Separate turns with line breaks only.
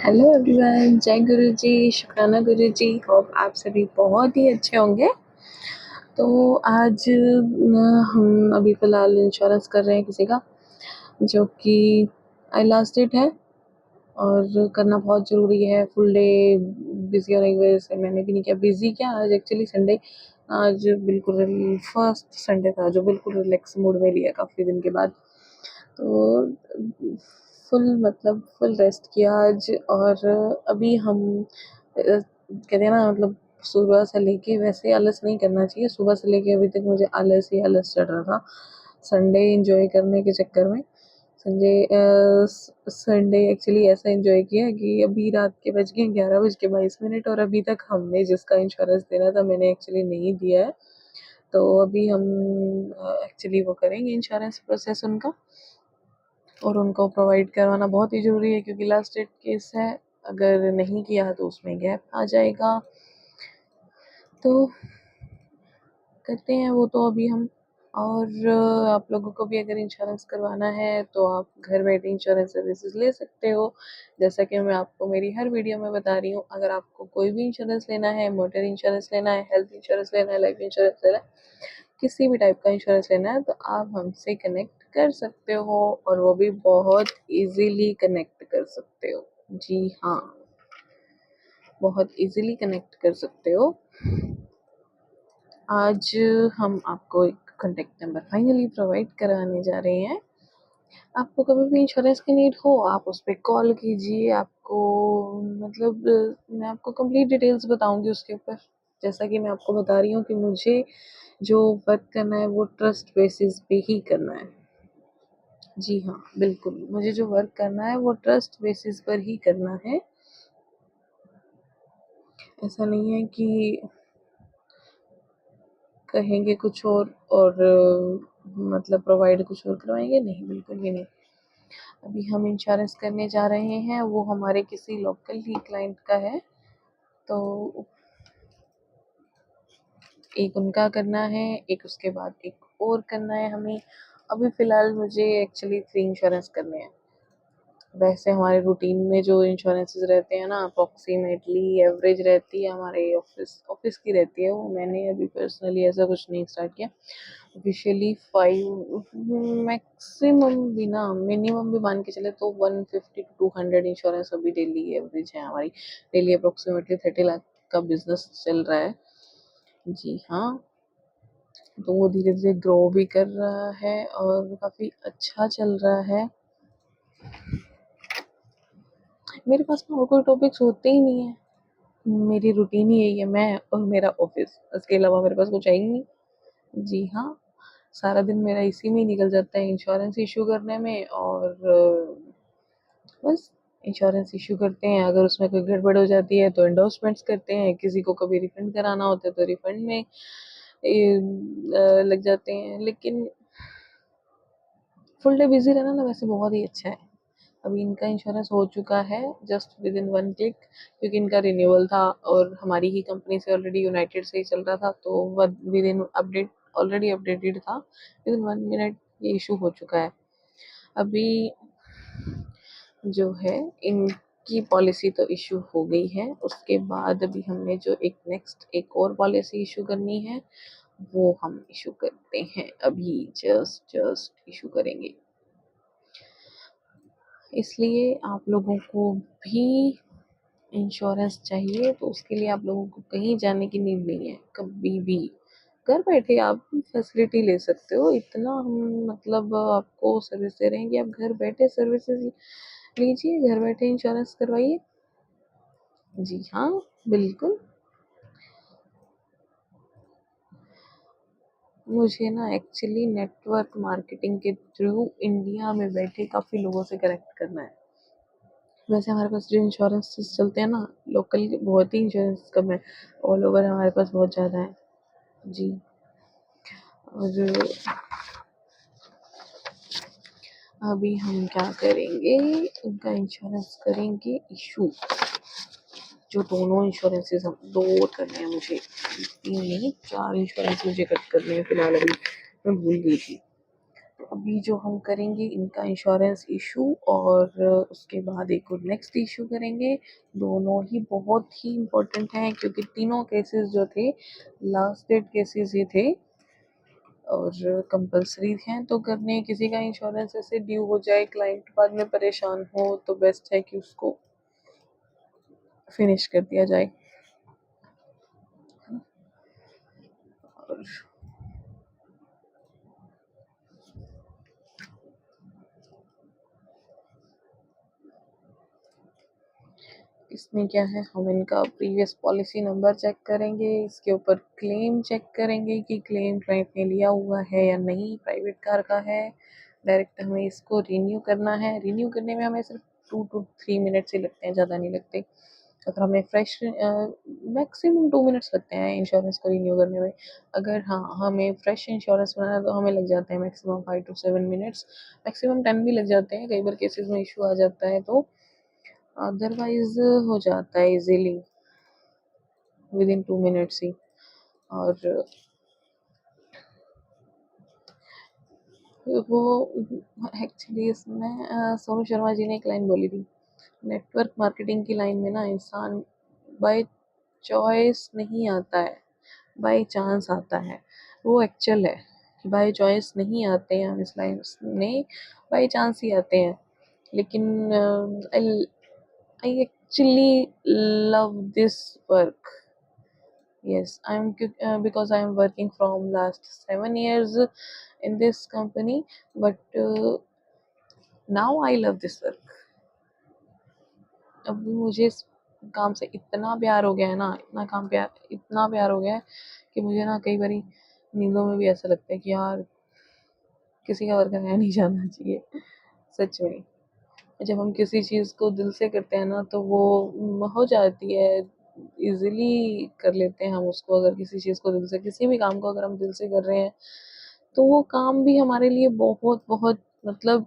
Hello everyone, जय गुरु जी, शुक्राना गुरु जी। Hope आप सभी बहुत ही अच्छे होंगे। तो आज हम अभी फ़िलहाल इंश्योरेंस कर रहे हैं किसी का, जो कि लास्ट डेट है और करना बहुत ज़रूरी है। फुल डे बिज़ी होने की वजह से मैंने भी नहीं किया। बिज़ी क्या, आज एक्चुअली संडे, आज बिल्कुल फर्स्ट संडे था जो बिल्कुल रिलैक्स मूड में लिया काफ़ी दिन के बाद। तो फुल रेस्ट किया आज। और अभी हम कहते हैं ना, मतलब सुबह से लेके वैसे आलस नहीं करना चाहिए। सुबह से लेके अभी तक मुझे आलस ही आलस चढ़ रहा था संडे एंजॉय करने के चक्कर में। संडे एक्चुअली ऐसा एंजॉय किया कि अभी रात के बज गए 11:22 और अभी तक हमने जिसका इंश्योरेंस देना था मैंने एक्चुअली नहीं दिया है। तो अभी हम एक्चुअली वो करेंगे इंश्योरेंस प्रोसेस उनका, और उनको प्रोवाइड करवाना बहुत ही ज़रूरी है क्योंकि लास्ट डेट केस है। अगर नहीं किया तो उसमें गैप आ जाएगा। तो करते हैं वो तो अभी हम। और आप लोगों को भी अगर इंश्योरेंस करवाना है तो आप घर बैठे इंश्योरेंस सर्विसेज ले सकते हो। जैसा कि मैं आपको मेरी हर वीडियो में बता रही हूँ, अगर आपको कोई भी इंश्योरेंस लेना है, मोटर इंश्योरेंस लेना है, हेल्थ इंश्योरेंस लेना है, लाइफ इंश्योरेंस लेना है, किसी भी टाइप का इंश्योरेंस लेना है, तो आप हमसे कनेक्ट कर सकते हो, और वो भी बहुत इजीली कनेक्ट कर सकते हो। जी हाँ, बहुत इजीली कनेक्ट कर सकते हो। आज हम आपको एक कॉन्टैक्ट नंबर फाइनली प्रोवाइड कराने जा रहे हैं। आपको कभी भी इंश्योरेंस की नीड हो, आप उस पर कॉल कीजिए। आपको मतलब मैं आपको कंप्लीट डिटेल्स बताऊंगी उसके ऊपर। जैसा कि मैं आपको बता रही हूँ कि मुझे जो वर्क करना है वो ट्रस्ट बेसिस पे ही करना है। जी हाँ, बिल्कुल, मुझे जो वर्क करना है वो ट्रस्ट बेसिस पर ही करना है। ऐसा नहीं है कि कहेंगे कुछ और मतलब प्रोवाइड कुछ और करवाएंगे, नहीं, बिल्कुल भी नहीं। अभी हम इंश्योरेंस करने जा रहे हैं, वो हमारे किसी लोकल ही क्लाइंट का है। तो एक उनका करना है, एक उसके बाद एक और करना है हमें। अभी फ़िलहाल मुझे एक्चुअली 3 इंश्योरेंस करने हैं। वैसे हमारे रूटीन में जो इंश्योरेंसेस रहते हैं ना, अप्रॉक्सीमेटली एवरेज रहती है हमारे ऑफिस की रहती है वो। मैंने अभी पर्सनली ऐसा कुछ नहीं स्टार्ट किया। ऑफिशियली 5, मैक्सिमम भी ना, मिनिमम भी मान के चले तो 150 to 200 इंश्योरेंस अभी डेली एवरेज है हमारी। डेली अप्रॉक्सीमेटली 30 लाख का बिजनेस चल रहा है। जी हाँ, तो वो धीरे धीरे ग्रो भी कर रहा है और काफ़ी अच्छा चल रहा है। मेरे पास ना और कोई टॉपिक्स होते ही नहीं है। मेरी रूटीन ही यही है, मैं और मेरा ऑफिस, इसके अलावा मेरे पास कुछ है ही नहीं। जी हाँ, सारा दिन मेरा इसी में ही निकल जाता है, इंश्योरेंस इशू करने में। और बस इंश्योरेंस इशू करते हैं, अगर उसमें कोई गड़बड़ हो जाती है तो एंडोर्समेंट्स करते हैं, किसी को कभी रिफंड कराना होता है तो रिफंड में लग जाते हैं। लेकिन फुल डे बिजी रहना ना वैसे बहुत ही अच्छा है। अभी इनका इंश्योरेंस हो चुका है जस्ट विद इन 1 क्लिक, क्योंकि इनका रिन्यूअल था और हमारी ही कंपनी से ऑलरेडी यूनाइटेड से ही चल रहा था, तो with in update already updated था। विद इन 1 मिनट ये इशू हो चुका है। अभी जो है इनकी पॉलिसी तो इशू हो गई है, उसके बाद अभी हमने जो एक और पॉलिसी इशू करनी है वो हम इशू करते हैं। अभी जस्ट इशू करेंगे। इसलिए आप लोगों को भी इंश्योरेंस चाहिए तो उसके लिए आप लोगों को कहीं जाने की नीड नहीं है। कभी भी घर बैठे आप फैसिलिटी ले सकते हो। इतना हम मतलब आपको सर्विस दे रहे हैं कि आप घर बैठे सर्विसेज लीजिए, घर बैठे इंश्योरेंस करवाइए। जी हाँ, बिल्कुल। मुझे ना एक्चुअली नेटवर्क मार्केटिंग के थ्रू इंडिया में बैठे काफ़ी लोगों से कनेक्ट करना है। वैसे हमारे पास जो इंश्योरेंसेस चलते हैं ना, लोकल बहुत ही इंश्योरेंस कम है, ऑल ओवर हमारे पास बहुत ज़्यादा है। जी। और अभी हम क्या करेंगे, उनका इंश्योरेंस करेंगे इशू। जो दोनों इंश्योरेंसेस हम दो करने हैं मुझे, 3 नहीं 4 इंश्योरेंस मुझे कट करने हैं फ़िलहाल। अभी मैं भूल गई थी। अभी जो हम करेंगे इनका इंश्योरेंस इशू, और उसके बाद एक और नेक्स्ट इशू करेंगे। दोनों ही बहुत ही इम्पोर्टेंट हैं क्योंकि तीनों केसेस जो थे लास्ट डेट केसेस ही थे और कंपलसरी हैं तो करने। किसी का इंश्योरेंस ऐसे ड्यू हो जाए, क्लाइंट बाद में परेशान हो, तो बेस्ट है कि उसको फिनिश कर दिया जाए। और इसमें क्या है, हम इनका प्रीवियस पॉलिसी नंबर चेक करेंगे, इसके ऊपर क्लेम चेक करेंगे कि क्लेम क्लाइंट ने लिया हुआ है या नहीं, प्राइवेट कार का है, डायरेक्ट हमें इसको रिन्यू करना है। रिन्यू करने में हमें सिर्फ 2 to 3 मिनट्स ही लगते हैं, ज़्यादा नहीं लगते। अगर हमें फ्रेश मैक्सिमम 2 मिनट्स लगते हैं इंश्योरेंस को रिन्यू करने में। अगर हाँ हमें फ्रेश इंश्योरेंस बनाना है तो हमें लग जाते हैं मैक्सिमम 5 to 7 मिनट्स, मैक्सिमम 10 भी लग जाते हैं, कई बार केसेस में इशू आ जाता है तो। अदरवाइज हो जाता है इजीली विद इन 2 मिनट्स ही। और वो एक्चुअली इसमें सोनू शर्मा जी ने एक लाइन बोली थी, नेटवर्क मार्केटिंग की लाइन में ना, इंसान बाय चॉइस नहीं आता है, बाय चांस आता है। वो एक्चुअल है कि बाय चॉइस नहीं आते हैं हम इस लाइन में, बाय चांस ही आते हैं। लेकिन I actually love this work. Yes, because I am working from last 7 years in this company, but now I love this work. अब मुझे इस काम से इतना प्यार हो गया है ना, इतना प्यार हो गया है कि मुझे ना कई बारी नींदों में भी ऐसा लगता है कि यार किसी का वर्कर है नहीं जाना चाहिए, सच में। जब हम किसी चीज़ को दिल से करते हैं ना तो वो हो जाती है, इजीली कर लेते हैं हम उसको। अगर किसी चीज़ को दिल से, किसी भी काम को अगर हम दिल से कर रहे हैं तो वो काम भी हमारे लिए बहुत बहुत मतलब